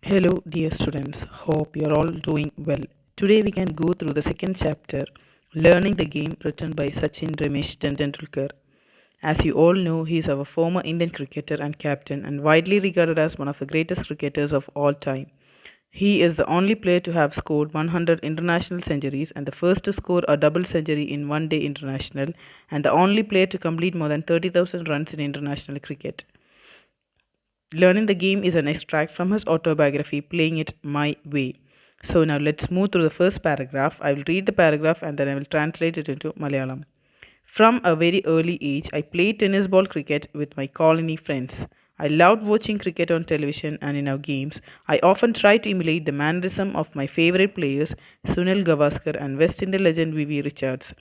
Hello, dear students. Hope you're all doing well. Today we can go through the second chapter, Learning the Game, written by Sachin Ramesh Tendulkar. As you all know, he is our former Indian cricketer and captain and widely regarded as one of the greatest cricketers of all time. He is the only player to have scored 100 international centuries and the first to score a double century in one day international and the only player to complete more than 30,000 runs in international cricket. Learning the game is an extract from his autobiography, Playing It My Way. So now let's move through the first paragraph. I will read the paragraph and then I will translate it into Malayalam. From a very early age, I played tennis ball cricket with my colony friends. I loved watching cricket on television and in our games. I often tried to emulate the mannerism of my favorite players, Sunil Gavaskar and West Indian legend V.V. Richards.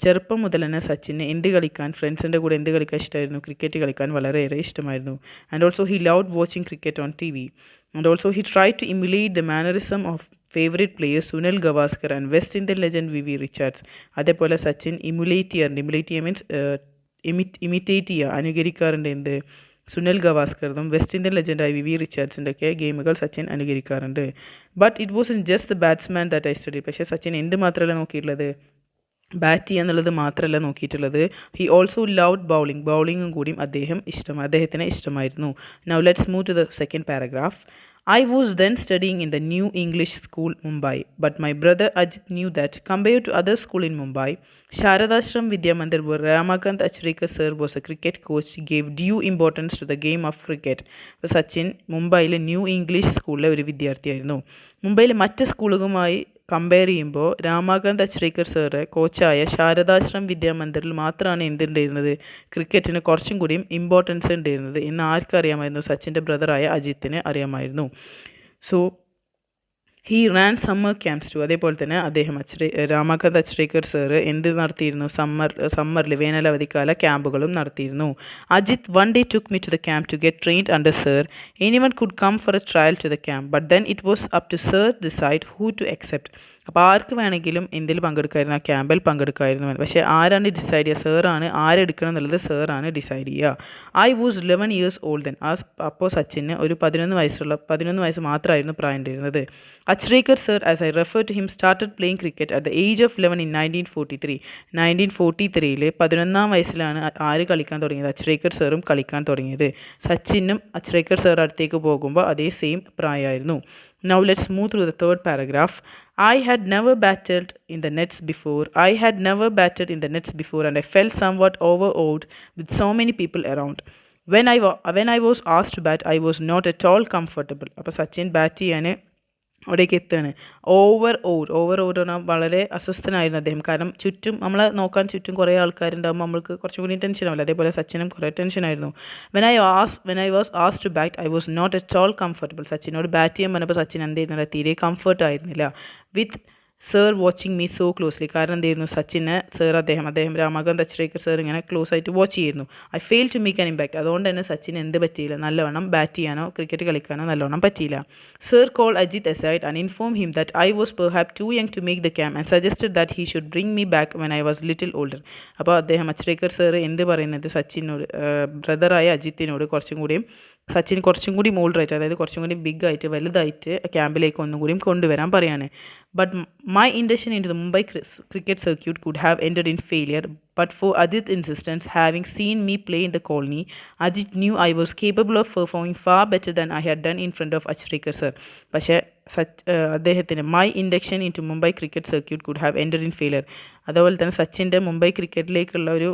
ചെറുപ്പം മുതൽ തന്നെ സച്ചിന് എന്ത് കളിക്കാൻ ഫ്രണ്ട്സിൻ്റെ കൂടെ എന്ത് കളിക്കാൻ ഇഷ്ടമായിരുന്നു ക്രിക്കറ്റ് കളിക്കാൻ വളരെയേറെ ഇഷ്ടമായിരുന്നു and also he loved watching cricket on T V and also he try to emulate the mannerism of favourite players Sunil Gavaskar and West Indian legend Viv Richards അതേപോലെ സച്ചിൻ ഇമുലേറ്റ് ചെയ്യാറുണ്ട് ഇമുലേറ്റ് ചെയ്യുക മീൻസ് ഇമിറ്റേറ്റ് ചെയ്യുക അനുകരിക്കാറുണ്ട് എന്ത് സുനിൽ ഗവാസ്കറും വെസ്റ്റ് ഇന്ത്യൻ ലെജൻഡായ വി റിച്ചാർഡ്സിൻ്റെ ഒക്കെ ഗെയിമുകൾ സച്ചിൻ അനുകരിക്കാറുണ്ട് but it was in just the batsman that I study പക്ഷേ സച്ചിൻ എന്ത് മാത്രമല്ല നോക്കിയിട്ടുള്ളത് ബാറ്റ് ചെയ്യുക എന്നുള്ളത് മാത്രമല്ല നോക്കിയിട്ടുള്ളത് ഹി ഓൾസോ ലവ്ഡ് ബൗളിങ്ങും കൂടിയും അദ്ദേഹത്തിന് ഇഷ്ടമായിരുന്നു now let's move to the second paragraph I was then studying in the New English School, Mumbai, but my brother Ajit knew that, compared to other schools in Mumbai, Sharadashram Vidya Mandir, where Ramakant Achrikar sir was a cricket coach, gave due importance to the game of cricket. അപ്പോൾ സച്ചിൻ മുംബൈയിലെ new English സ്കൂളിലെ ഒരു വിദ്യാർത്ഥിയായിരുന്നു മുംബൈയിലെ മറ്റ് സ്കൂളുകളുമായി compare ചെയ്യുമ്പോൾ രാമാകാന്ത് Achrekar sir കോച്ചായ Sharadashram വിദ്യാമന്ദിറിൽ മാത്രമാണ് എന്തുണ്ടായിരുന്നത് ക്രിക്കറ്റിന് കുറച്ചും കൂടിയും ഇമ്പോർട്ടൻസ് ഉണ്ടായിരുന്നത് എന്ന് ആർക്കറിയാമായിരുന്നു സച്ചിൻ്റെ ബ്രദറായ അജിത്തിന് അറിയാമായിരുന്നു so he ran summer camps too അതേപോലെ തന്നെ അദ്ദേഹം രാമാകാന്ത് അച്രേക്കർ സാറ് എന്ത് നടത്തിയിരുന്നു സമ്മറിൽ വേനലവധിക്കാല ക്യാമ്പുകളും നടത്തിയിരുന്നു Ajit one day took me to the camp to get trained under sir anyone could come for a trial to the camp but then it was up to sir decide who to accept അപ്പോൾ ആർക്ക് വേണമെങ്കിലും എന്തിൽ പങ്കെടുക്കായിരുന്നു ആ ക്യാമ്പിൽ പങ്കെടുക്കായിരുന്നു പക്ഷേ ആരാണ് decide ചെയ്യുക സാറാണ് ആരെടുക്കണം എന്നുള്ളത് സാറാണ് ഡിസൈഡ് ചെയ്യുക I was 11 years old then അപ്പോൾ സച്ചിന് ഒരു 11 വയസ്സ് മാത്രമായിരുന്നു പ്രായം ഉണ്ടായിരുന്നത് Achrekar sir as I refer to him started playing cricket at the age of 11 in 1943 11 വയസ്സിലാണ് ആര് കളിക്കാൻ തുടങ്ങിയത് അച്രേക്കർ സാറും കളിക്കാൻ തുടങ്ങിയത് സച്ചിനും അച്രേക്കർ സാർ അടുത്തേക്ക് പോകുമ്പോൾ അതേ same പ്രായമായിരുന്നു Now let's move through the third paragraph. I had never batted in the nets before. And I felt somewhat overawed with so many people around. When I was asked to bat, I was not at all comfortable. അപ്പോൾ Sachin bat ചെയ്യാൻ അവിടേക്ക് എത്തുകയാണ് over പറഞ്ഞാൽ വളരെ അസ്വസ്ഥനായിരുന്നു അദ്ദേഹം കാരണം ചുറ്റും നമ്മളെ നോക്കാൻ ചുറ്റും കുറേ ആൾക്കാരുണ്ടാകുമ്പോൾ നമ്മൾക്ക് കുറച്ചും കൂടി ടെൻഷൻ ആവില്ല അതേപോലെ സച്ചിനും കുറേ ടെൻഷനായിരുന്നു വെൻ ഐ വാസ് ആസ് to bat I was not at all comfortable സച്ചിനോട് ബാറ്റ് ചെയ്യാൻ പറഞ്ഞപ്പോൾ സച്ചിൻ എന്തായിരുന്നില്ല തീരെ കംഫർട്ട് ആയിരുന്നില്ല with sir watching me so closely കാരണം എന്തായിരുന്നു സച്ചിനെ അദ്ദേഹം രാമാകാന്ത് അച്രേക്കർ സർ ഇങ്ങനെ ക്ലോസ് ആയിട്ട് വാച്ച് ചെയ്യുന്നു I fail to make an impact അതുകൊണ്ട് തന്നെ സച്ചിന് എന്ത് പറ്റിയില്ല നല്ലവണ്ണം ബാറ്റ് ചെയ്യാനോ ക്രിക്കറ്റ് കളിക്കാനോ നല്ലവണ്ണം പറ്റിയില്ല sir call Ajit aside and informed him that I was perhaps too young to make the camp and suggested that he should bring me back when I was little older. അപ്പോൾ അദ്ദേഹം Achrekar sir എന്ത് പറയുന്നത് സച്ചിനോട് ബ്രദറായ അജിത്തിനോട് സച്ചിൻ കുറച്ചും കൂടി മോൾഡറായിട്ട് അതായത് കുറച്ചും കൂടി ബിഗ് ആയിട്ട് വലുതായിട്ട് ക്യാമ്പിലേക്ക് ഒന്നും കൂടിയും കൊണ്ടുവരാൻ പറയാണ് but my induction into the Mumbai cricket circuit could have ended in failure but for Ajit's insistence, having seen me play in the colony, Ajit knew I was capable of performing far better than I had done in front of Achrikar sir. പക്ഷേ അദ്ദേഹത്തിന് my induction into Mumbai cricket circuit could have ended in failure അതുപോലെ തന്നെ സച്ചിൻ്റെ മുംബൈ ക്രിക്കറ്റിലേക്കുള്ള ഒരു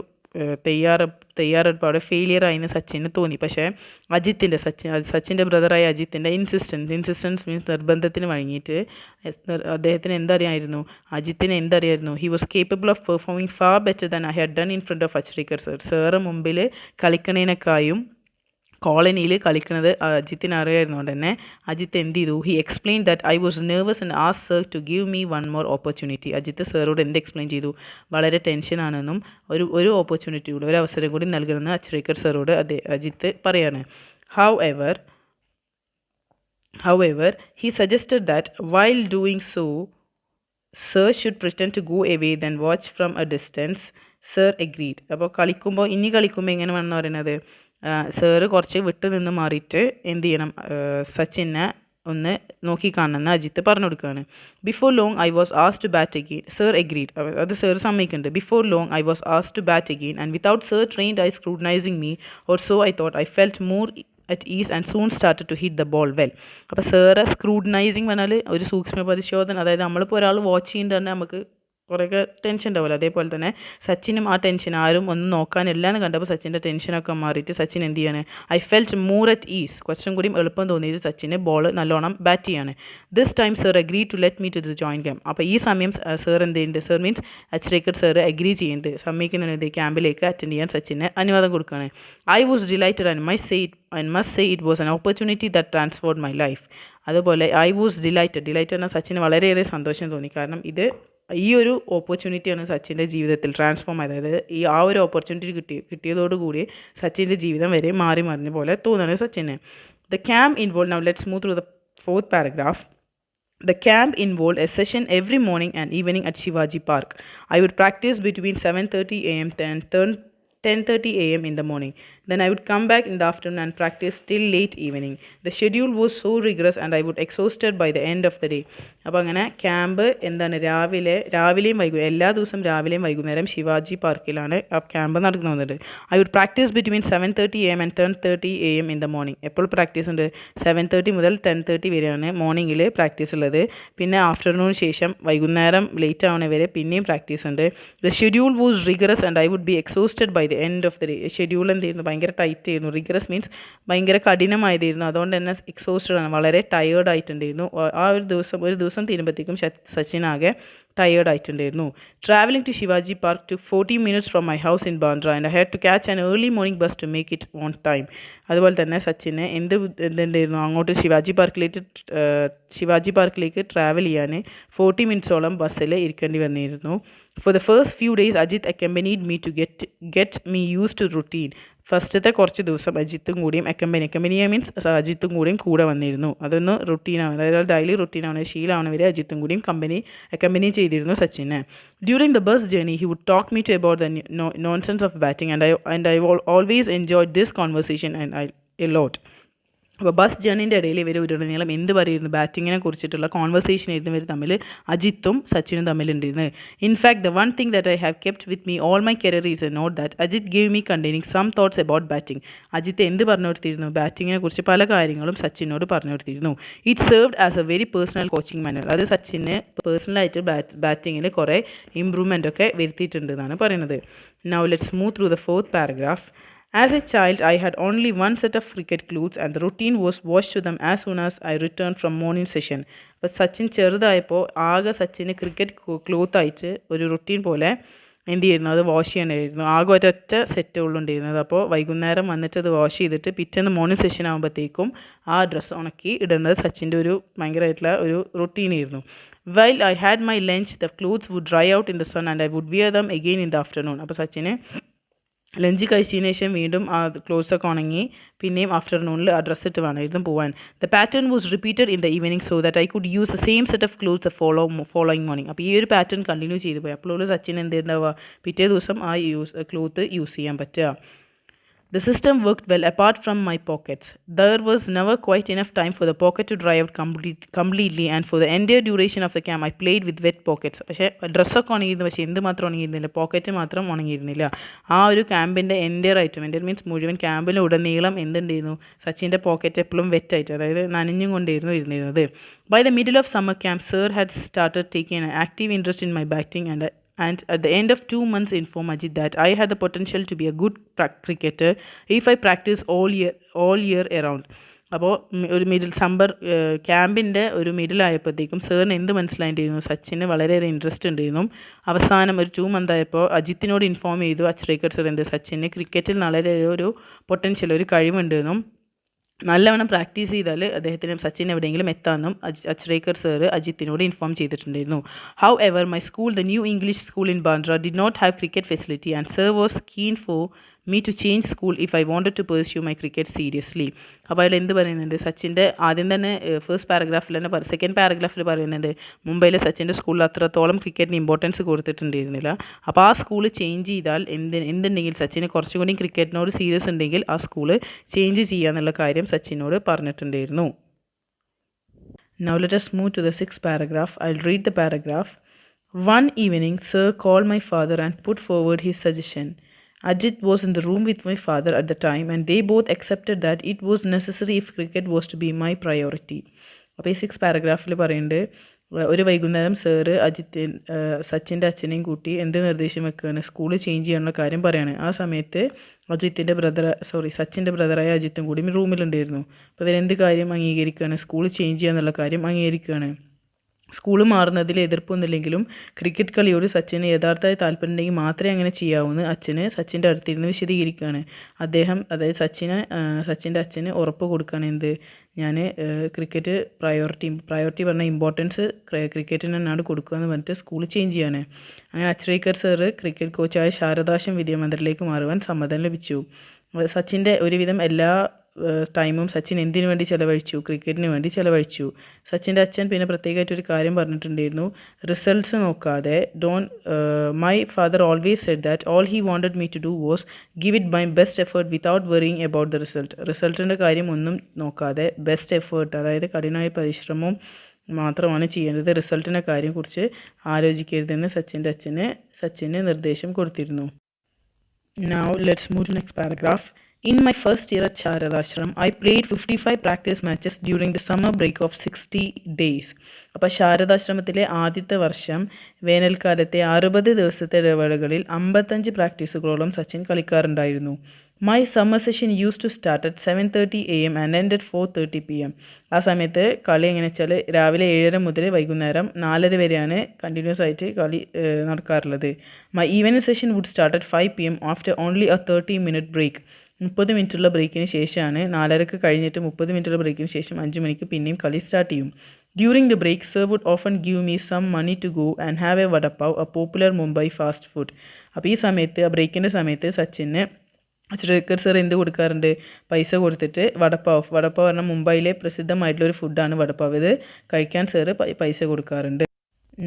തയ്യാറെടുപ്പ് അവിടെ failure ആയിന്ന് സച്ചിന് തോന്നി പക്ഷേ സച്ചിൻ്റെ ബ്രദറായ അജിത്തിൻ്റെ ഇൻസിസ്റ്റൻസ് മീൻസ് നിർബന്ധത്തിന് വഴങ്ങിയിട്ട് അദ്ദേഹത്തിന് എന്തറിയായിരുന്നു he was capable of performing far better than I had done in front of Achrekar sir sir മുമ്പിൽ കളിക്കണേനേക്കായും കോളനിയിൽ കളിക്കുന്നത് അജിത്തിന് അറിയായിരുന്നുകൊണ്ട് തന്നെ അജിത്ത് എന്ത് ചെയ്തു he explain that I was nervous and ask sir to give me one more opportunity Ajith സാറോട് എന്ത് explain ചെയ്തു വളരെ ടെൻഷനാണെന്നും ഒരു ഓപ്പർച്യൂണിറ്റി കൂടി ഒരു അവസരം കൂടി നൽകണമെന്ന് അച്രേക്കർ സാറോട് അജിത്ത് പറയാണ് However, he suggested that while doing so, Sir should pretend to go away then watch from a distance. Sir agreed. അപ്പോൾ കളിക്കുമ്പോൾ എങ്ങനെ വേണമെന്ന് പറയുന്നത് സാറ് കുറച്ച് വിട്ട് നിന്ന് മാറിയിട്ട് എന്ത് ചെയ്യണം സച്ചിനെ ഒന്ന് നോക്കിക്കാണെന്ന് അജിത്ത് പറഞ്ഞു കൊടുക്കുകയാണ്. Before long I was asked to bat again. Sir agreed. അത് സർ സമ്മതിക്കുന്നുണ്ട്. Before long I was asked to bat again and without sir trained I scrutinizing me or so I thought I felt more at ease and soon started to hit the ball well. അപ്പോൾ sir scrutinizing പറഞ്ഞാൽ ഒരു സൂക്ഷ്മ പരിശോധന, അതായത് നമ്മളിപ്പോൾ ഒരാൾ watch ചെയ്യുന്നുണ്ട് തന്നെ നമുക്ക് കുറേയൊക്കെ ടെൻഷൻ ഉണ്ടാവില്ല. അതേപോലെ തന്നെ സച്ചിനും ആ ടെൻഷൻ ആരും ഒന്നും നോക്കാനില്ല എന്ന് കണ്ടപ്പോൾ സച്ചിൻ്റെ ടെൻഷനൊക്കെ മാറിയിട്ട് സച്ചിൻ എന്ത് ചെയ്യാണ്, I felt more at ease, കുറച്ചും കൂടി എളുപ്പം തോന്നിയിട്ട് സച്ചിന് ബോൾ നല്ലോണം ബാറ്റ് ചെയ്യാണ്. This time sir agree to let me to the join camp. അപ്പോൾ ഈ സമയം സർ എന്ത് ചെയ്യുന്നുണ്ട്, sir means Achrekar sir agree ചെയ്യുന്നുണ്ട്, സമ്മതിക്കുന്നുണ്ട് ക്യാമ്പിലേക്ക് അറ്റൻഡ് ചെയ്യാൻ സച്ചിന് അനുവാദം കൊടുക്കുകയാണ്. I was delighted and must say it was an opportunity that transformed my life. അതുപോലെ ഐ വാസ് ഡിലൈറ്റഡ് എന്നാൽ സച്ചിന് വളരെയേറെ സന്തോഷം തോന്നി. കാരണം ഇത് ഈ ഒരു ഓപ്പർച്യൂണിറ്റിയാണ് സച്ചിൻ്റെ ജീവിതത്തിൽ ട്രാൻസ്ഫോം ആയത്. അതായത് ആ ഒരു ഓപ്പർച്യൂണിറ്റി കിട്ടിയതോടുകൂടി സച്ചിൻ്റെ ജീവിതം വരെ മാറി മറിഞ്ഞ പോലെ തോന്നുന്നു സച്ചിന്. The camp involve, now let's move through the fourth paragraph. The camp involved a session every morning and evening at Shivaji Park. I would practice between 7:30 a.m. and 10:30 a.m. in the morning. Then I would come back in the afternoon and practice till late evening. The schedule was so rigorous and I would exhausted by the end of the day. അപ്പോൾ അങ്ങനെ camp എന്താണ്, രാവിലെയും എല്ലാ ദിവസവും രാവിലെയും വൈകുന്നേരം ശിവാജി പാർക്കിലാണ് ആ camp നടക്കുന്നത്. I would practise between 7:30 a.m. and 10:30 a.m. in the morning. എപ്പോൾ പ്രാക്ടീസ് ഉണ്ട്, 7:30 മുതൽ 10:30 വരെയാണ് മോർണിംഗിൽ പ്രാക്ടീസ് ഉള്ളത്. പിന്നെ ആഫ്റ്റർനൂൺ ശേഷം വൈകുന്നേരം ലേറ്റ് ആവണ വരെ പിന്നെയും പ്രാക്ടീസ് ഉണ്ട്. The schedule was rigorous and I would be exhausted by the end of the day. Schedule എന്തായിരുന്നു, ഭയങ്കര ടൈറ്റ് ആയിരുന്നു. റിഗറസ് മീൻസ് ഭയങ്കര കഠിനമായതായിരുന്നു. അതുകൊണ്ട് തന്നെ എക്സോസ്റ്റഡ് ആണ്, വളരെ ടയേർഡ് ആയിട്ടുണ്ടായിരുന്നു. ആ ഒരു ദിവസം തീരുമ്പോഴത്തേക്കും സച്ചിനാകെ ടയേർഡ് ആയിട്ടുണ്ടായിരുന്നു. Travelling to Shivaji park to 40 minutes from my house in Bandra and I had to catch an early morning bus to make it on time. അതുപോലെ തന്നെ സച്ചിന് എന്തുണ്ടായിരുന്നു, അങ്ങോട്ട് ശിവാജി പാർക്കിലേക്ക് ട്രാവൽ ചെയ്യാൻ 40 minutesോളം ബസ്സിൽ ഇരിക്കേണ്ടി വന്നിരുന്നു. For the first few days, Ajit accompanied me to get me used to routine. ഫസ്റ്റത്തെ കുറച്ച് ദിവസം അജിത്തും കൂടിയും അക്കമ്പനിയ മീൻസ് അജിത്തും കൂടിയും കൂടെ വന്നിരുന്നു. അതൊന്ന് റുട്ടീനാണ്, അതായത് ഡെയിലി റുട്ടീനാണ്, ശീലമാണ് വരെ അജിത്തും കൂടിയും അക്കമ്പനി ചെയ്തിരുന്നു സച്ചിനെ. During the bus journey he would talk me to about the nonsense of batting and I always enjoyed this conversation and a lot. അപ്പോൾ ബസ് ജേർണീൻ്റെ ഇടയിൽ ഇവർ ഉടനീളം എന്ത് പറയുന്നു, ബാറ്റിങ്ങിനെ കുറിച്ചിട്ടുള്ള കോൺവെർസേഷൻ ആയിരുന്നു ഇവർ തമ്മിൽ, അജിത്തും സച്ചിനും തമ്മിലുണ്ടായിരുന്നത്. In fact the one thing that I have kept with me all my career is a note that Ajith gave me containing some thoughts about batting. Ajith എന്ത് പറഞ്ഞു കൊടുത്തിരുന്നു, ബാറ്റിങ്ങിനെ കുറിച്ച് പല കാര്യങ്ങളും സച്ചിനോട് പറഞ്ഞു കൊടുത്തിരുന്നു. It served as a very personal coaching manual. അത് സച്ചിന് പേഴ്സണലായിട്ട് ബാറ്റിങ്ങിൽ കുറേ ഇമ്പ്രൂവ്മെൻ്റ് ഒക്കെ വരുത്തിയിട്ടുണ്ട് എന്നാണ് പറയുന്നത്. Now let's move through the fourth paragraph. As a child, I had only one set of cricket clothes and the routine was washed to them as soon as I returned from morning session. അപ്പോൾ സച്ചിൻ ചെറുതായപ്പോൾ ആകെ സച്ചിന് cricket cloth ആയിട്ട് ഒരു routine പോലെ എന്ത് ചെയ്യുന്നു, അത് wash ചെയ്യാനായിരുന്നു. ആകെ ഒരൊറ്റ സെറ്റ് ഉള്ളുണ്ടായിരുന്നത്. അപ്പോൾ വൈകുന്നേരം വന്നിട്ട് അത് വാഷ് ചെയ്തിട്ട് പിറ്റേന്ന് മോർണിംഗ് സെഷൻ ആകുമ്പോഴത്തേക്കും ആ ഡ്രസ്സ് ഉണക്കി ഇടുന്നത് സച്ചിൻ്റെ ഒരു ഭയങ്കരമായിട്ടുള്ള ഒരു റുട്ടീനായിരുന്നു. While I had my lunch, the clothes would dry out in the sun and I would wear them again in the afternoon. അപ്പോൾ സച്ചിന് ലഞ്ച് കഴിച്ചതിന് ശേഷം വീണ്ടും ആ ക്ലോത്ത്സൊക്കെ ഉണങ്ങി പിന്നെയും ആഫ്റ്റർനൂണിൽ ആ ഡ്രസ്സ് ഇട്ട് വേണമായിരുന്നു പോകാൻ. The pattern was repeated in the evening so that I could use the same set of clothes the following morning. അപ്പോൾ ഈ ഒരു പാറ്റേൺ കണ്ടിന്യൂ ചെയ്ത് പോയി. അപ്പോൾ സച്ചിൻ എന്തുണ്ടാവുക, പിറ്റേ ദിവസം ആ ക്ലോത്ത് യൂസ് ചെയ്യാൻ പറ്റുക. The system worked well apart from my pockets. There was never quite enough time for the pocket to dry out completely and for the entire duration of the camp I played with wet pockets. പക്ഷേ ഡ്രസ്സൊക്കെ ഉണങ്ങിയിരുന്നു, പക്ഷേ എന്ത് മാത്രം ഉണങ്ങിയിരുന്നില്ല, pocket മാത്രം ഉണങ്ങിയിരുന്നില്ല. ആ ഒരു ക്യാമ്പിൻ്റെ entire means മുഴുവൻ ക്യാമ്പിലുടനീളം എന്തുണ്ടായിരുന്നു, സച്ചിൻ്റെ pocket എപ്പോഴും വെറ്റായിട്ട്, അതായത് നനഞ്ഞും കൊണ്ടിരുന്നു ഇരുന്നിരുന്നത്. By the middle of summer camp, sir had started taking an active interest in my batting and at the end of 2 months informed Ajit that I had the potential to be a good cricketer if I practice all year around. അപ്പോൾ ഒരു summer ക്യാമ്പിൻ്റെ ഒരു മിഡിലായപ്പോഴത്തേക്കും സാറിന് എന്ത് മനസ്സിലായിട്ടിരുന്നു, സച്ചിന് വളരെയേറെ interest ഉണ്ടായിരുന്നു. അവസാനം ഒരു 2 month ആയപ്പോൾ അജിത്തിനോട് ഇൻഫോം ചെയ്തു അച്ഛരേക്കർ സർ സച്ചിന് ക്രിക്കറ്റിൽ വളരെ ഒരു പൊട്ടൻഷ്യൽ, ഒരു കഴിവുണ്ടെന്നും നല്ലവണ്ണം പ്രാക്ടീസ് ചെയ്താൽ അദ്ദേഹത്തിന് സച്ചിൻ എവിടെയെങ്കിലും എത്താമെന്നും അച്ഛരേക്കർ സാറ് അജിത്തിനോട് ഇൻഫോം ചെയ്തിട്ടുണ്ടായിരുന്നു. However my school, the New English School in Bandra, did not have cricket facility and sir was keen for me to change school if I wanted to pursue my cricket seriously. അപ്പോൾ അതിൽ എന്ത് പറയുന്നുണ്ട്, സച്ചിൻ്റെ ആദ്യം തന്നെ first പാരഗ്രാഫിൽ തന്നെ second പാരഗ്രാഫിൽ പറയുന്നുണ്ട് മുംബൈയിലെ സച്ചിൻ്റെ സ്കൂളിൽ അത്രത്തോളം ക്രിക്കറ്റിന് ഇമ്പോർട്ടൻസ് കൊടുത്തിട്ടുണ്ടായിരുന്നില്ല. അപ്പോൾ ആ സ്കൂൾ ചേഞ്ച് ചെയ്താൽ എന്തുണ്ടെങ്കിൽ സച്ചിന് കുറച്ചും കൂടി ക്രിക്കറ്റിനോട് സീരിയസ് ഉണ്ടെങ്കിൽ ആ സ്കൂൾ ചേഞ്ച് ചെയ്യുക എന്നുള്ള കാര്യം സച്ചിനോട് പറഞ്ഞിട്ടുണ്ടായിരുന്നു. Now let us move to the sixth paragraph. I'll read the paragraph. One evening, Sir called my father and put forward his suggestion. Ajit was in the room with my father at the time, and they both accepted that it was necessary if cricket was to be my priority. അപ്പോൾ ഈ six പാരഗ്രാഫിൽ പറയുന്നുണ്ട്, ഒരു വൈകുന്നേരം sir സച്ചിൻ്റെ അച്ഛനെയും കൂട്ടി എന്ത് നിർദ്ദേശം വെക്കുകയാണ്, സ്കൂൾ ചേഞ്ച് ചെയ്യാനുള്ള കാര്യം പറയാണ്. ആ സമയത്ത് സച്ചിൻ്റെ ബ്രദറായ അജിത്തും കൂടി റൂമിലുണ്ടായിരുന്നു. അപ്പോൾ ഇവരെന്ത് കാര്യം അംഗീകരിക്കുകയാണ്, സ്കൂൾ ചേഞ്ച് ചെയ്യാന്നുള്ള കാര്യം അംഗീകരിക്കുകയാണ്. സ്കൂൾ മാറുന്നതിൽ എതിർപ്പൊന്നുമില്ലെങ്കിലും ക്രിക്കറ്റ് കളിയോട് സച്ചിന് യഥാർത്ഥ താല്പര്യമുണ്ടെങ്കിൽ മാത്രമേ അങ്ങനെ ചെയ്യാവൂന്ന് അച്ഛന് സച്ചിൻ്റെ അടുത്തിരുന്ന് വിശദീകരിക്കുകയാണ്. അദ്ദേഹം, അതായത് സച്ചിൻ്റെ അച്ഛന് ഉറപ്പ് കൊടുക്കുകയാണ്, എന്ത്, ഞാൻ ക്രിക്കറ്റ് പ്രയോറിറ്റി പറഞ്ഞ ഇമ്പോർട്ടൻസ് ക്രിക്കറ്റിന് തന്നെയാണ് കൊടുക്കുക എന്ന് പറഞ്ഞിട്ട് സ്കൂൾ ചേഞ്ച് ചെയ്യാണ്. അങ്ങനെ അച്ഛരേക്കർ സാറ് ക്രിക്കറ്റ് കോച്ചായ ശാരദാശ്രം വിദ്യാമന്ദിറിലേക്ക് മാറുവാൻ സമ്മതം ലഭിച്ചു. സച്ചിൻ്റെ ഒരുവിധം എല്ലാ ടൈമും സച്ചിൻ എന്തിനു വേണ്ടി ചിലവഴിച്ചു, ക്രിക്കറ്റിന് വേണ്ടി ചിലവഴിച്ചു. സച്ചിൻ്റെ അച്ഛൻ പിന്നെ പ്രത്യേകമായിട്ടൊരു കാര്യം പറഞ്ഞിട്ടുണ്ടായിരുന്നു, റിസൾട്ട്സ് നോക്കാതെ my father always said that all he wanted me to do was give it my best effort without worrying about the റിസൾട്ടിൻ്റെ കാര്യം ഒന്നും നോക്കാതെ ബെസ്റ്റ് എഫേർട്ട്, അതായത് കഠിനമായ പരിശ്രമം മാത്രമാണ് ചെയ്യേണ്ടത്, റിസൾട്ടിൻ്റെ കാര്യം കുറിച്ച് ആലോചിക്കരുതെന്ന് സച്ചിന് നിർദ്ദേശം കൊടുത്തിരുന്നു. Now let's move to next paragraph. In my first year at Sharadashram, I played 55 practice matches during the summer break of 60 days. അപ്പോൾ ശാരദാശ്രമത്തിലെ ആദ്യത്തെ വർഷം വേനൽക്കാലത്തെ 60 ദിവസത്തെ ഇടവേളകളിൽ 55 പ്രാക്ടീസുകളോളം സച്ചിൻ കളിക്കാറുണ്ടായിരുന്നു. My summer session use to start at 7:30 AM and end at 4:30 PM. ആ സമയത്ത് കളി എങ്ങനെ വെച്ചാൽ രാവിലെ 7:30 മുതൽ വൈകുന്നേരം 4:30 വരെയാണ് കണ്ടിന്യൂസ് ആയിട്ട് കളി നടക്കാറുള്ളത്. My evening session would start at 5 PM after only a 30-minute break. 30 മിനിറ്റുള്ള ബ്രേക്കിന് ശേഷമാണ്, 4:30 കഴിഞ്ഞിട്ട് 30 മിനിറ്റുള്ള ബ്രേക്കിന് ശേഷം 5 മണിക്ക് പിന്നെയും കളി സ്റ്റാർട്ട് ചെയ്യും. During the break sir would often give me some money to go and have a vada pav, a popular Mumbai fast food. അപ്പോൾ ഈ സമയത്ത്, ആ ബ്രേക്കിൻ്റെ സമയത്ത് സച്ചിന് അച്ഛരേക്കർ സർ എന്ത് കൊടുക്കാറുണ്ട്, പൈസ കൊടുത്തിട്ട് വടപ്പാവ് പറഞ്ഞാൽ മുംബൈയിലെ പ്രസിദ്ധമായിട്ടുള്ളൊരു ഫുഡാണ് വടപ്പാവ്, ഇത് കഴിക്കാൻ സാറ് പൈസ കൊടുക്കാറുണ്ട്.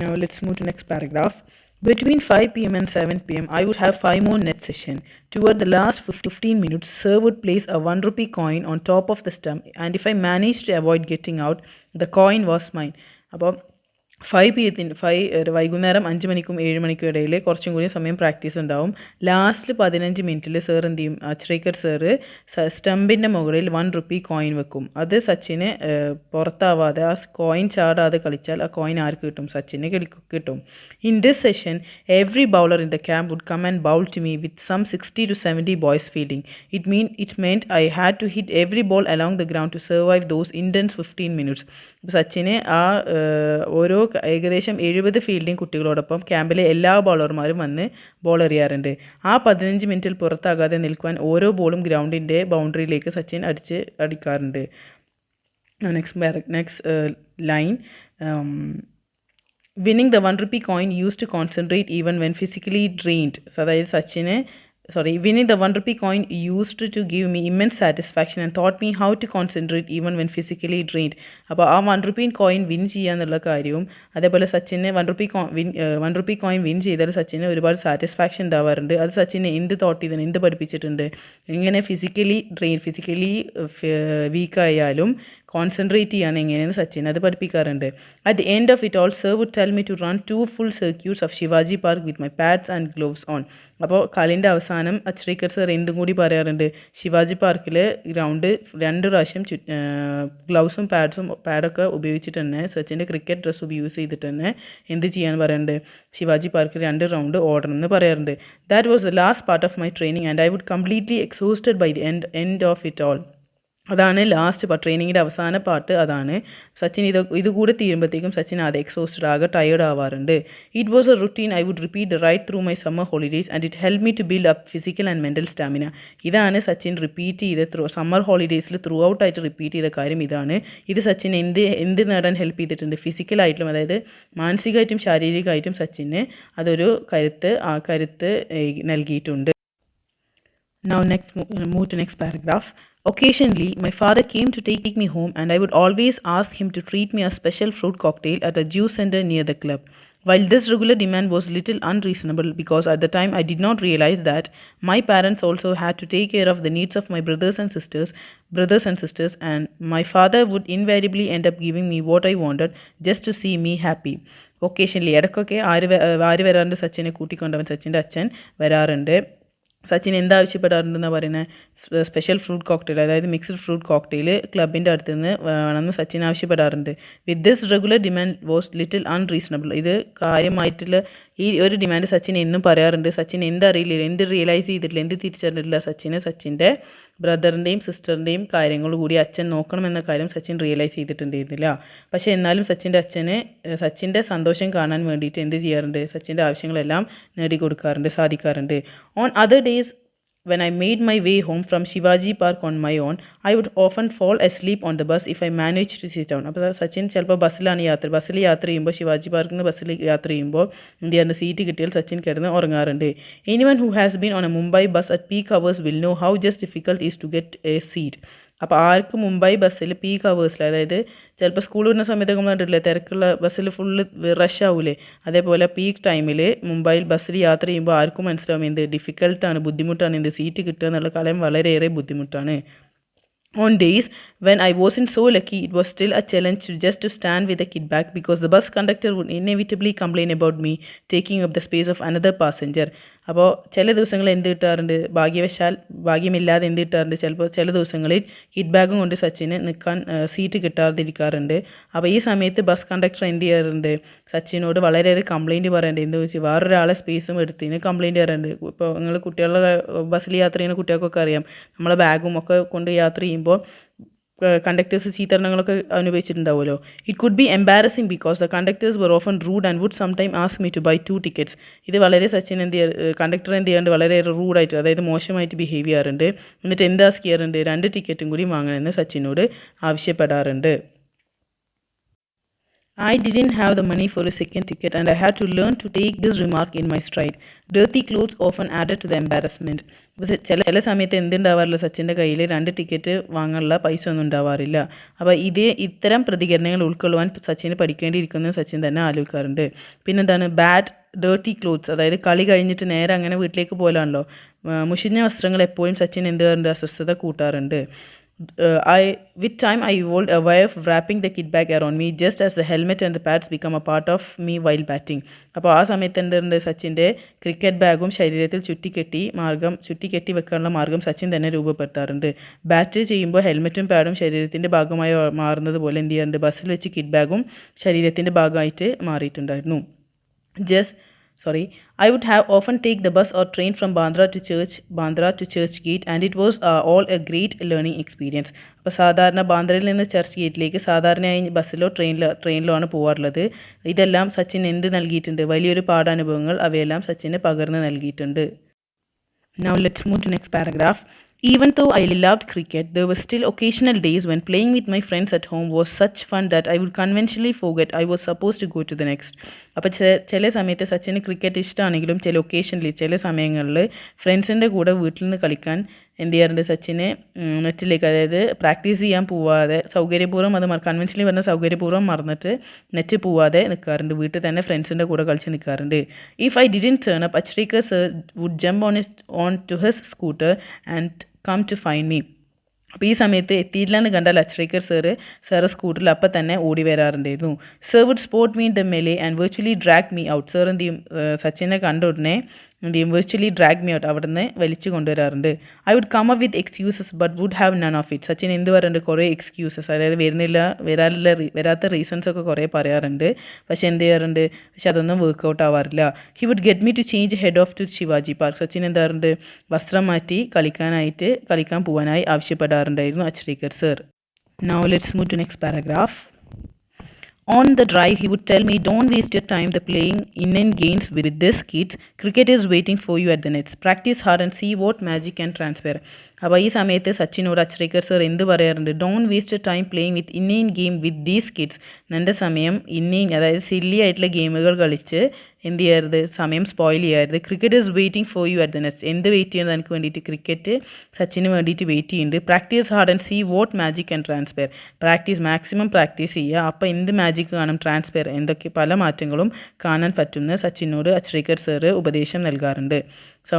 Now let's move to next paragraph. Between 5 PM and 7 PM, I would have 5 more net session. Toward the last 15 minutes, sir would place a 1 rupee coin on top of the stump, and if I managed to avoid getting out, the coin was mine. അപ്പോൾ 5 PM വൈകുന്നേരം 5 മണിക്കും 7 മണിക്കും ഇടയിൽ കുറച്ചും കൂടി സമയം practice ഉണ്ടാവും. Last 15 മിനിറ്റിൽ സാർ എന്ത് ചെയ്യും, അച്ഛരേക്കർ സാറ് സ്റ്റമ്പിൻ്റെ മുകളിൽ 1 rupee കോയിൻ വെക്കും. അത് സച്ചിന് പുറത്താവാതെ, ആ കോയിൻ ചാടാതെ കളിച്ചാൽ ആ കോയിൻ ആർക്ക് കിട്ടും, സച്ചിന് കിട്ടും. In this session every bowler in the camp would come and bowl to me with some 60 to 70 boys fielding. It meant I had to hit every ball along the ground to survive those intense 15 minutes. ഇപ്പോൾ സച്ചിന് ഓരോ ഏകദേശം 70 fielding കുട്ടികളോടൊപ്പം ക്യാമ്പിലെ എല്ലാ ബോളർമാരും വന്ന് ball എറിയാറുണ്ട്. ആ 15 മിനിറ്റിൽ പുറത്താകാതെ നിൽക്കുവാൻ ഓരോ ബോളും ഗ്രൗണ്ടിൻ്റെ ബൗണ്ടറിയിലേക്ക് സച്ചിൻ അടിക്കാറുണ്ട്. Next line, winning the 1 rupee coin used to concentrate even when physically drained. അതായത് winning the 1 rupee coin used to give me immense satisfaction and taught me how to concentrate even when physically drained. അപ്പോൾ ആ 1 rupee coin win ചെയ്യാന്നുള്ള കാര്യവും, അതേപോലെ സച്ചിന് 1 rupee coin win ചെയ്താൽ സച്ചിന് ഒരുപാട് satisfaction ഉണ്ടാവാറുണ്ട്. അത് സച്ചിനെ എന്ത് പഠിപ്പിച്ചിട്ടുണ്ട്, ഇങ്ങനെ ഫിസിക്കലി വീക്കായാലും കോൺസെൻട്രേറ്റ് ചെയ്യാൻ എങ്ങനെയെന്ന് സച്ചിൻ അത് പഠിപ്പിക്കാറുണ്ട്. At the end of it all sir would tell me to run 2 full circuits of Shivaji Park with my pads and gloves on. അപ്പോൾ കളിൻ്റെ അവസാനം അച്ഛരേക്കർ സർ എന്തും കൂടി പറയാറുണ്ട്, ശിവാജി പാർക്കിൽ ഗ്രൗണ്ട് 2 പ്രാവശ്യം ഗ്ലൗസും പാഡൊക്കെ ഉപയോഗിച്ചിട്ട് തന്നെ, സച്ചിൻ്റെ ക്രിക്കറ്റ് ഡ്രസ്സ് യൂസ് ചെയ്തിട്ട് തന്നെ എന്ത് ചെയ്യാൻ പറയാറുണ്ട്, ശിവാജി പാർക്കിൽ 2 റൗണ്ട് ഓടണം എന്ന് പറയാറുണ്ട്. That was the last part of my training and I would completely exhausted by the end of it all. അതാണ് ലാസ്റ്റ് ട്രെയിനിങ്ങിൻ്റെ അവസാന പാർട്ട്. അതാണ് സച്ചിൻ ഇതുകൂടെ തീരുമ്പോഴത്തേക്കും സച്ചിൻ അത് എക്സോസ്റ്റഡ് ആകെ ടയേർഡ് ആവാറുണ്ട്. It was a routine I would repeat right through my summer holidays and it help me to build up physical and mental stamina. ഇതാണ് Sachin repeat ചെയ്ത് സമ്മർ ഹോളിഡേയ്സിൽ ത്രൂ ഔട്ടായിട്ട് റിപ്പീറ്റ് ചെയ്ത കാര്യം ഇതാണ്. ഇത് സച്ചിൻ എന്ത് നേടാൻ ഹെൽപ്പ് ചെയ്തിട്ടുണ്ട്, ഫിസിക്കലായിട്ടും അതായത് മാനസികമായിട്ടും ശാരീരികമായിട്ടും സച്ചിന് അതൊരു കരുത്ത് നൽകിയിട്ടുണ്ട്. Now move to next paragraph. Occasionally, my father came to take me home and I would always ask him to treat me a special fruit cocktail at a juice center near the club. While this regular demand was little unreasonable because at the time I did not realize that my parents also had to take care of the needs of my brothers and sisters, and my father would invariably end up giving me what I wanted just to see me happy. ഒക്കേഷനിലി ഇടയ്ക്കൊക്കെ ആര് വരാറുണ്ട്, സച്ചിനെ കൂട്ടിക്കൊണ്ടവൻ സച്ചിൻ്റെ അച്ഛൻ വരാറുണ്ട്. സച്ചിൻ എന്താവശ്യപ്പെടാറുണ്ടെന്നാണ് പറയുന്നത്, special fruit cocktail, അതായത് mixed fruit cocktail ക്ലബിൻ്റെ അടുത്ത് നിന്ന് വേണമെന്ന് സച്ചിൻ ആവശ്യപ്പെടാറുണ്ട്. With this regular demand was little unreasonable. ഇത് കാര്യമായിട്ടുള്ള ഈ ഒരു ഡിമാൻഡ് സച്ചിൻ എന്നും പറയാറുണ്ട്. സച്ചിൻ എന്തറിയില്ല, എന്ത് റിയലൈസ് ചെയ്തിട്ടില്ല, എന്ത് തിരിച്ചറിഞ്ഞിട്ടില്ല, സച്ചിൻ്റെ ബ്രദറിൻ്റെയും സിസ്റ്ററിൻ്റെയും കാര്യങ്ങൾ കൂടി അച്ഛൻ നോക്കണമെന്ന കാര്യം സച്ചിൻ റിയലൈസ് ചെയ്തിട്ടുണ്ടായിരുന്നില്ല. പക്ഷേ എന്നാലും സച്ചിൻ്റെ അച്ഛന് സച്ചിൻ്റെ സന്തോഷം കാണാൻ വേണ്ടിയിട്ട് എന്ത് ചെയ്യാറുണ്ട്, സച്ചിൻ്റെ ആവശ്യങ്ങളെല്ലാം നേടിക്കൊടുക്കാറുണ്ട്, സാധിക്കാറുണ്ട്. On other days when I made my way home from Shivaji Park on my own, I would often fall asleep on the bus if I managed to sit down. അപ്പോൾ സച്ചിൻ ചിലപ്പോൾ ബസ്സിൽ യാത്ര ചെയ്യുമ്പോൾ, ശിവാജി പാർക്കിൽ നിന്ന് ബസ്സിൽ യാത്ര ചെയ്യുമ്പോൾ എന്ത് ചെയ്യാറുണ്ട്, സീറ്റ് കിട്ടിയാൽ സച്ചിൻ കിടന്ന് ഉറങ്ങാറുണ്ട്. Anyone who has been on a Mumbai bus at peak hours will know how just difficult is to get a seat. അപ്പോൾ ആർക്ക് മുംബൈ ബസ്സിൽ പീക്ക് അവേഴ്സിൽ, അതായത് ചിലപ്പോൾ സ്കൂൾ വിടുന്ന സമയത്തൊക്കെ കണ്ടിട്ടില്ലേ, തിരക്കുള്ള ബസ്സിൽ ഫുള്ള് റഷ് ആവൂലേ, അതേപോലെ പീക്ക് ടൈമിൽ മുംബൈയിൽ ബസ്സിൽ യാത്ര ചെയ്യുമ്പോൾ ആർക്കും മനസ്സിലാവും എന്ത് ഡിഫിക്കൽട്ടാണ്, ബുദ്ധിമുട്ടാണ്, എന്ത് സീറ്റ് കിട്ടുക എന്നുള്ള കാര്യം വളരെയേറെ ബുദ്ധിമുട്ടാണ്. On days when I wasn't so lucky, it was still a challenge just to stand with the kid back because the bus conductor would inevitably complain about me taking up the space of another passenger. അപ്പോൾ ചില ദിവസങ്ങളിൽ എന്ത് കിട്ടാറുണ്ട്, ഭാഗ്യമില്ലാതെ എന്ത് കിട്ടാറുണ്ട്, ചില ദിവസങ്ങളിൽ kid ബാഗും കൊണ്ട് സച്ചിന് നിൽക്കാൻ സീറ്റ് കിട്ടാതിരിക്കാറുണ്ട്. അപ്പോൾ ഈ സമയത്ത് ബസ് കണ്ടക്ടർ എന്ത് ചെയ്യാറുണ്ട്, സച്ചിനോട് വളരെയേറെ കംപ്ലയിൻറ്റ് പറയാറുണ്ട്. എന്ത് വെച്ചാൽ വേറൊരാളെ സ്പേസും എടുത്തതിന് കംപ്ലയിൻറ്റ് പറയാറുണ്ട്. ഇപ്പോൾ നിങ്ങൾ കുട്ടികളുടെ ബസ്സിൽ യാത്ര ചെയ്യുന്ന കുട്ടികൾക്കൊക്കെ അറിയാം, നമ്മളെ ബാഗും ഒക്കെ കൊണ്ട് യാത്ര ചെയ്യുമ്പോൾ കണ്ടക്ടേഴ്സ് ചീത്തരണങ്ങളൊക്കെ അനുഭവിച്ചിട്ടുണ്ടാവുമല്ലോ. It could be embarrassing because the conductors were often rude and would sometime ask me to buy 2 tickets. ഇത് വളരെ സച്ചിൻ കണ്ടക്ടർ എന്ത് ചെയ്യാറുണ്ട്, വളരെ റൂഡായിട്ട്, അതായത് മോശമായിട്ട് ബിഹേവ് ചെയ്യാറുണ്ട്. എന്നിട്ട് എന്താ ചെയ്യാറുണ്ട്, 2 ടിക്കറ്റും കൂടി വാങ്ങണമെന്ന് സച്ചിനോട് ആവശ്യപ്പെടാറുണ്ട്. I didn't have the money for a second ticket and I had to learn to take this remark in my stride. Dirty clothes often added to the embarrassment. ചില സമയത്ത് എന്തുണ്ടാവാറില്ല, സച്ചിൻ്റെ കയ്യിൽ 2 ടിക്കറ്റ് വാങ്ങാനുള്ള പൈസ ഒന്നും ഉണ്ടാവാറില്ല. അപ്പോൾ ഇത്തരം പ്രതികരണങ്ങൾ ഉൾക്കൊള്ളുവാൻ സച്ചിന് പഠിക്കേണ്ടിയിരിക്കുന്നത് സച്ചിൻ തന്നെ ആലോചിക്കാറുണ്ട്. പിന്നെന്താണ് ഡേർട്ടി ക്ലോത്ത്സ്, അതായത് കളി കഴിഞ്ഞിട്ട് നേരെ അങ്ങനെ വീട്ടിലേക്ക് പോലാണല്ലോ, മുഷിഞ്ഞ വസ്ത്രങ്ങൾ എപ്പോഴും സച്ചിൻ എന്ത് ചെയ്യാറുണ്ട്, അസ്വസ്ഥത കൂട്ടാറുണ്ട്. With time I evolved a way of wrapping the kit bag around me just as the helmet and the pads become a part of me while batting. അപ്പോൾ ആ സമയത്ത് എന്തുണ്ട്, സച്ചിൻ്റെ ക്രിക്കറ്റ് ബാഗും ശരീരത്തിൽ ചുറ്റിക്കെട്ടി വെക്കാനുള്ള മാർഗ്ഗം സച്ചിൻ തന്നെ രൂപപ്പെടുത്താറുണ്ട്. ബാറ്റ് ചെയ്യുമ്പോൾ ഹെൽമെറ്റും പാഡും ശരീരത്തിൻ്റെ ഭാഗമായി മാറുന്നത് പോലെ എന്ത് ചെയ്യാറുണ്ട്, ബസ്സിൽ വെച്ച് കിറ്റ് ബാഗും ശരീരത്തിൻ്റെ ഭാഗമായിട്ട് മാറിയിട്ടുണ്ടായിരുന്നു. I would have often take the bus or train from Bandra to Church Gate and it was all a great learning experience. അപ്പോൾ സാധാരണ ബാന്ദ്രയിൽ നിന്ന് ചർച്ച് ഗേറ്റിലേക്ക് സാധാരണയായി ബസ്സിലോ ട്രെയിനിലോ ആണ് പോകാറുള്ളത്. ഇതെല്ലാം സച്ചിൻ എന്ത് നൽകിയിട്ടുണ്ട്, വലിയൊരു പാഠാനുഭവങ്ങൾ അവയെല്ലാം സച്ചിന് പകർന്ന് നൽകിയിട്ടുണ്ട്. Now let's move to next paragraph. Even though I loved cricket, there were still occasional days when playing with my friends at home was such fun that I would conventionally forget I was supposed to go to the next. അപ്പോൾ ചില സമയത്ത് സച്ചിന് cricket ഇഷ്ടമാണെങ്കിലും ചില സമയങ്ങളിൽ ഫ്രണ്ട്സിൻ്റെ കൂടെ വീട്ടിൽ നിന്ന് കളിക്കാൻ എന്ത് ചെയ്യാറുണ്ട്, സച്ചിന് നെറ്റിലേക്ക്, അതായത് പ്രാക്ടീസ് ചെയ്യാൻ പോവാതെ സൗകര്യപൂർവ്വം കൺവെൻഷനലി പറഞ്ഞ സൗകര്യപൂർവ്വം മറന്നിട്ട് നെറ്റ് പോവാതെ നിൽക്കാറുണ്ട്, വീട്ടിൽ തന്നെ ഫ്രണ്ട്സിൻ്റെ കൂടെ കളിച്ച് നിൽക്കാറുണ്ട്. If I didn't turn up, Achrekar sir would jump on to his scooter and come to find me. അപ്പോൾ ഈ സമയത്ത് എത്തിയിട്ടില്ലെന്ന് കണ്ടാൽ അച്ഛ്രീക്കർ സാറ് സ്കൂട്ടറിൽ അപ്പം തന്നെ ഓടി വരാറുണ്ടായിരുന്നു. Sir would spot me in the melee and virtually drag me out. Sir എന്ത് ചെയ്യും, സച്ചിനെ കണ്ട ഉടനെ എന്ത് ചെയ്യും, വെർച്വലി ഡ്രാഗ് മീ ഔട്ട്, അവിടെ നിന്ന് വലിച്ചു കൊണ്ടുവരാറുണ്ട്. I would come up with excuses but would have none of it. Sachin എന്ത് പറയാറുണ്ട്, കുറേ എക്സ്ക്യൂസസ്, അതായത് വരാത്ത റീസൺസ് ഒക്കെ കുറേ പറയാറുണ്ട്. പക്ഷേ എന്ത് ചെയ്യാറുണ്ട്, പക്ഷെ അതൊന്നും വർക്കൗട്ട് ആവാറില്ല. He would get me to change head off to Shivaji Park. Sachin എന്താറുണ്ട്, വസ്ത്രം മാറ്റി കളിക്കാൻ പോകാനായി ആവശ്യപ്പെടാറുണ്ടായിരുന്നു Achrekar sir. Now let's move to next paragraph. On the drive, he would tell me, don't waste your time playing inane games with this, kids. Cricket is waiting for you at the nets. Practice hard and see what magic can transfer. അപ്പോൾ ഈ സമയത്ത് സച്ചിനോട് Achrekar sir എന്ത് പറയാറുണ്ട്? Don't waste time playing with inane game with these kids. നിൻ്റെ സമയം അതായത് silly ആയിട്ടുള്ള ഗെയിമുകൾ കളിച്ച് എന്ത് ചെയ്യരുത്, സമയം സ്പോയിൽ ചെയ്യരുത്. Cricket is waiting for you at the net. എന്ത് വെയിറ്റ് ചെയ്യുന്നത് എനിക്ക് വേണ്ടിയിട്ട്? ക്രിക്കറ്റ് സച്ചിന് വേണ്ടിയിട്ട് വെയിറ്റ് ചെയ്യുന്നുണ്ട്. Practice hard and see what magic and transpires. Maximum practice ചെയ്യുക. അപ്പോൾ എന്ത് മാജിക് കാണും? ട്രാൻസ്ഫെയർ, എന്തൊക്കെ പല മാറ്റങ്ങളും കാണാൻ പറ്റുന്ന സച്ചിനോട് അച്രേക്കർ സർ ഉപദേശം നൽകാറുണ്ട്. So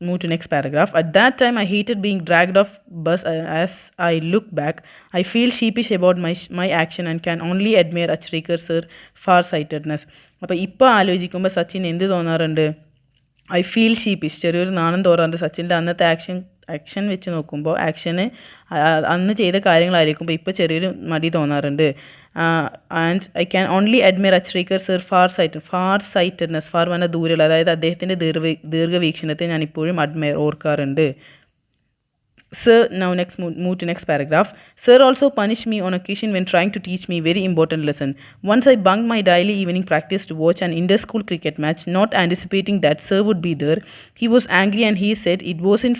move to next paragraph. At that time, I hated being dragged off bus. As I look back, I feel sheepish about my action and can only admire Achrekar sir far-sightedness. അപ്പോൾ ഇപ്പോൾ ആലോചിക്കുമ്പോൾ സച്ചിൻ എന്ത് തോന്നാറുണ്ട്? I feel sheepish, ചെറിയൊരു നാണം തോന്നാറുണ്ട്. സച്ചിൻ്റെ അന്നത്തെ action വെച്ച് നോക്കുമ്പോൾ അന്ന് ചെയ്ത കാര്യങ്ങളായിരിക്കുമ്പോൾ ഇപ്പോൾ ചെറിയൊരു മടി തോന്നാറുണ്ട്. And I can only admire Achrekar sir far sightedness. Far പറഞ്ഞ ദൂരെയുള്ള, അതായത് അദ്ദേഹത്തിൻ്റെ ദീർഘവീക്ഷണത്തെ ഞാൻ ഇപ്പോഴും ഓർക്കാറുണ്ട്. Sir, now move to next paragraph. Sir also punished me on occasion when trying to teach me very important lesson. Once I bunked my daily evening practice to watch an inter-school cricket match, not anticipating that Sir would be there. He was angry and he said it wasn't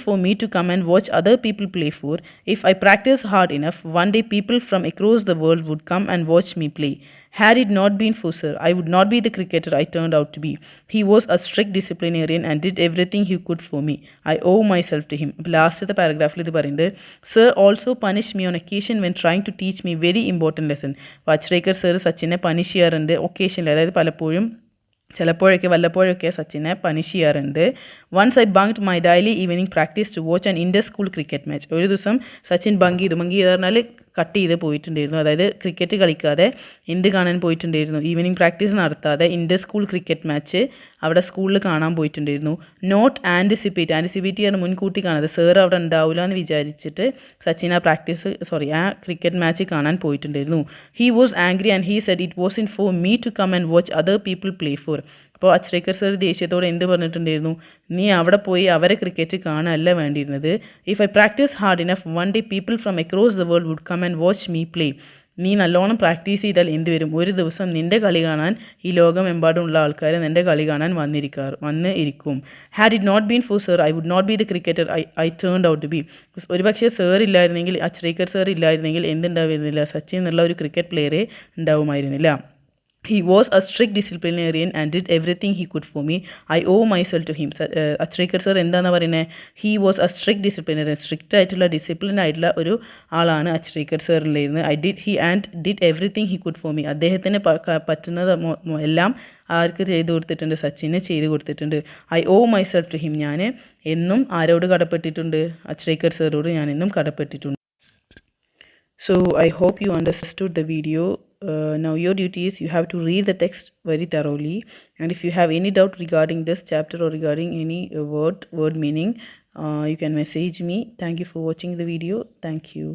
for me to come and watch other people play for. If I practiced hard enough, one day people from across the world would come and watch me play. Had it not been for Sir, I would not be the cricketer I turned out to be. He was a strict disciplinarian and did everything he could for me. I owe myself to him. Last paragraph ഇത് പറയുന്നത്, Sir also punished me on occasion when trying to teach me very important lesson. Achrekar sir സച്ചിനെ punish ചെയ്യാറുണ്ട് ഒക്കേഷനിൽ, അതായത് പലപ്പോഴും വല്ലപ്പോഴൊക്കെ സച്ചിനെ punish ചെയ്യാറുണ്ട്. Once I bunked my daily evening practice to watch an inter school cricket match. ഒരു ദിവസം സച്ചിൻ ബങ്ക് ചെയ്ത് പറഞ്ഞാൽ കട്ട് ചെയ്ത് പോയിട്ടുണ്ടായിരുന്നു. അതായത് ക്രിക്കറ്റ് കളിക്കാതെ എന്ത് കാണാൻ പോയിട്ടുണ്ടായിരുന്നു? ഈവനിങ് പ്രാക്ടീസ് നടത്താതെ ഇൻ്റർ സ്കൂൾ ക്രിക്കറ്റ് മാച്ച് അവിടെ സ്കൂളിൽ കാണാൻ പോയിട്ടുണ്ടായിരുന്നു. നോട്ട് ആൻറ്റിസിപ്പേറ്റ് ചെയ്യണം, മുൻകൂട്ടി കാണാതെ. സർ അവിടെ ഉണ്ടാവില്ല എന്ന് വിചാരിച്ചിട്ട് സച്ചിൻ ആ ക്രിക്കറ്റ് മാച്ച് കാണാൻ പോയിട്ടുണ്ടായിരുന്നു. He was angry and he said it was in for me to come and watch other people play for. അപ്പോൾ അച്രേക്കർ സർ ദേഷ്യത്തോടെ എന്ത് പറഞ്ഞിട്ടുണ്ടായിരുന്നു? നീ അവിടെ പോയി അവരെ ക്രിക്കറ്റ് കാണാനല്ല വേണ്ടിയിരുന്നത്. If I practice hard enough one day people from across the world would come and watch me play. നീ നല്ലോണം പ്രാക്ടീസ് ചെയ്താൽ എന്ത് വരും? ഒരു ദിവസം നിൻ്റെ കളി കാണാൻ ഈ ലോകമെമ്പാടുമുള്ള ആൾക്കാർ നിൻ്റെ കളി കാണാൻ വന്ന് ഇരിക്കും. Had it not been for sir, I would not be the cricketer I turned out to be. ഒരു പക്ഷേ സർ ഇല്ലായിരുന്നെങ്കിൽ, അച്രേക്കർ സർ ഇല്ലായിരുന്നെങ്കിൽ എന്തുണ്ടാവുന്നില്ല? സച്ചിൻ എന്നുള്ള ഒരു cricket പ്ലെയറെ ഉണ്ടാവുമായിരുന്നില്ല. He was a strict disciplinarian and did everything he could for me. I owe myself to him. Achrekar sir എന്താണ് പറയുന്നത്? He was a strict disciplinarian. Strict ആയിട്ടുള്ള discipline ആയിട്ടുള്ള ഒരു ആളാണ് അച്രേക്കർ സാറിലായിരുന്നത്. He did everything he could for me. അദ്ദേഹത്തിന് പറ്റുന്നത് എല്ലാം ആർക്ക് ചെയ്തു കൊടുത്തിട്ടുണ്ട്? സച്ചിന് ചെയ്തു കൊടുത്തിട്ടുണ്ട്. I owe myself to him. ഞാൻ എന്നും ആരോട് കടപ്പെട്ടിട്ടുണ്ട്? അച്രേക്കർ സാറോട് ഞാൻ എന്നും കടപ്പെട്ടിട്ടുണ്ട്. So I hope you understood the video. Now your duty is you have to read the text very thoroughly, and if you have any doubt regarding this chapter or regarding any word meaning, you can message me. Thank you for watching the video. Thank you.